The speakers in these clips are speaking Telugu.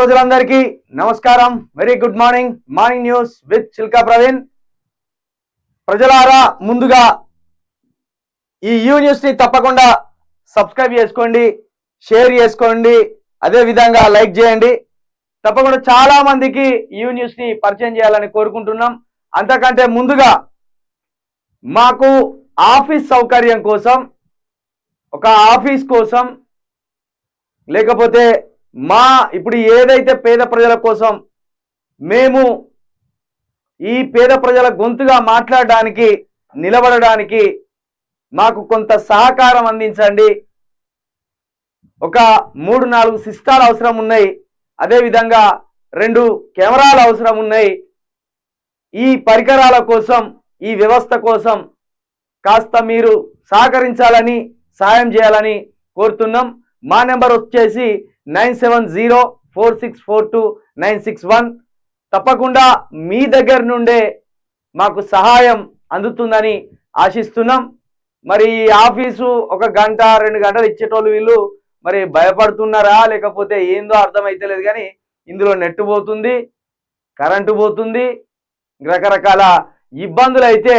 ప్రజలందరికీ నమస్కారం. Very good morning news with Chilka Praveen. ప్రజలారా, ముందుగా ఈ యూ న్యూస్ ని తప్పకుండా సబ్స్క్రైబ్ చేసుకోండి, షేర్ చేసుకోండి, అదే విధంగా లైక్ చేయండి. తప్పకుండా చాలా మందికి యూ న్యూస్ ని పరిచయం చేయాలని కోరుకుంటున్నాం. అంతకంటే ముందుగా మాకు ఆఫీస్ సౌకర్యం కోసం, ఒక ఆఫీస్ కోసం, లేకపోతే ఇప్పుడు ఏదైతే పేద ప్రజల కోసం మేము ఈ పేద ప్రజల గొంతుగా మాట్లాడడానికి, నిలబడడానికి మాకు కొంత సహకారం అందించండి. ఒక 3-4 సిస్టాలు అవసరం ఉన్నాయి, అదేవిధంగా 2 కెమెరాలు అవసరం ఉన్నాయి. ఈ పరికరాల కోసం, ఈ వ్యవస్థ కోసం కాస్త మీరు సహకరించాలని, సాయం చేయాలని కోరుతున్నాం. మా నెంబర్ వచ్చేసి 9704642961. తప్పకుండా మీ దగ్గర నుండే మాకు సహాయం అందుతుందని ఆశిస్తున్నాం. మరి ఈ ఆఫీసు 1 గంట 2 గంటలు ఇచ్చేటోళ్ళు వీళ్ళు మరి భయపడుతున్నారా లేకపోతే ఏందో అర్థమైతలేదు. కానీ ఇందులో నెట్ పోతుంది, కరెంటు పోతుంది, రకరకాల ఇబ్బందులు అయితే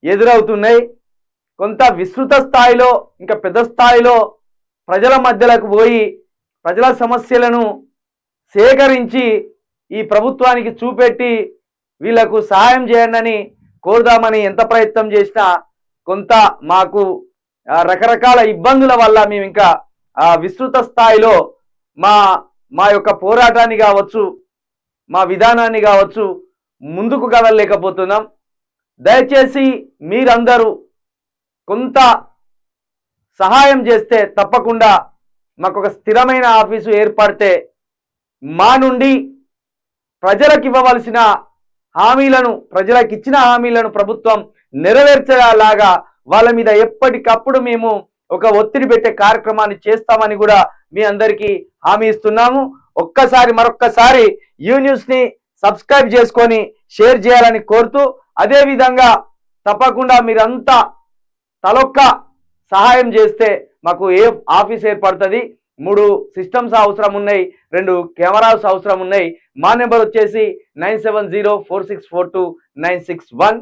ఎదురవుతున్నాయి. కొంత విస్తృత స్థాయిలో, ఇంకా పెద్ద స్థాయిలో ప్రజల మధ్యలోకి పోయి ప్రజల సమస్యలను సేకరించి ఈ ప్రభుత్వానికి చూపెట్టి వీళ్లకు సహాయం చేయండి అని కోరుదామని ఎంత ప్రయత్నం చేసినా కొంత మాకు రకరకాల ఇబ్బందుల వల్ల మేము ఇంకా విస్తృత స్థాయిలో మా యొక్క పోరాటాన్ని కావచ్చు, మా విధానాన్ని కావచ్చు ముందుకు కదలలేకపోతున్నాం. దయచేసి మీరందరూ కొంత సహాయం చేస్తే తప్పకుండా మాకు ఒక స్థిరమైన ఆఫీసు ఏర్పడితే మా నుండి ప్రజలకు ఇవ్వవలసిన హామీలను, ప్రజలకు ఇచ్చిన హామీలను ప్రభుత్వం నెరవేర్చేలాగా వాళ్ళ మీద ఎప్పటికప్పుడు మేము ఒక ఒత్తిడి పెట్టే కార్యక్రమాన్ని చేస్తామని కూడా మీ అందరికీ హామీ ఇస్తున్నాము. మరొక్కసారి యూ న్యూస్ ని సబ్స్క్రైబ్ చేసుకొని షేర్ చేయాలని కోరుతూ, అదేవిధంగా తప్పకుండా మీరంతా తలొక్క సహాయం చేస్తే మాకు ఆఫీస్ ఏర్పడుతుంది. 3 సిస్టమ్స్ అవసరం ఉన్నాయి, 2 కెమెరాస్ అవసరం ఉన్నాయి. మా నెంబర్ వచ్చేసి 9704642961.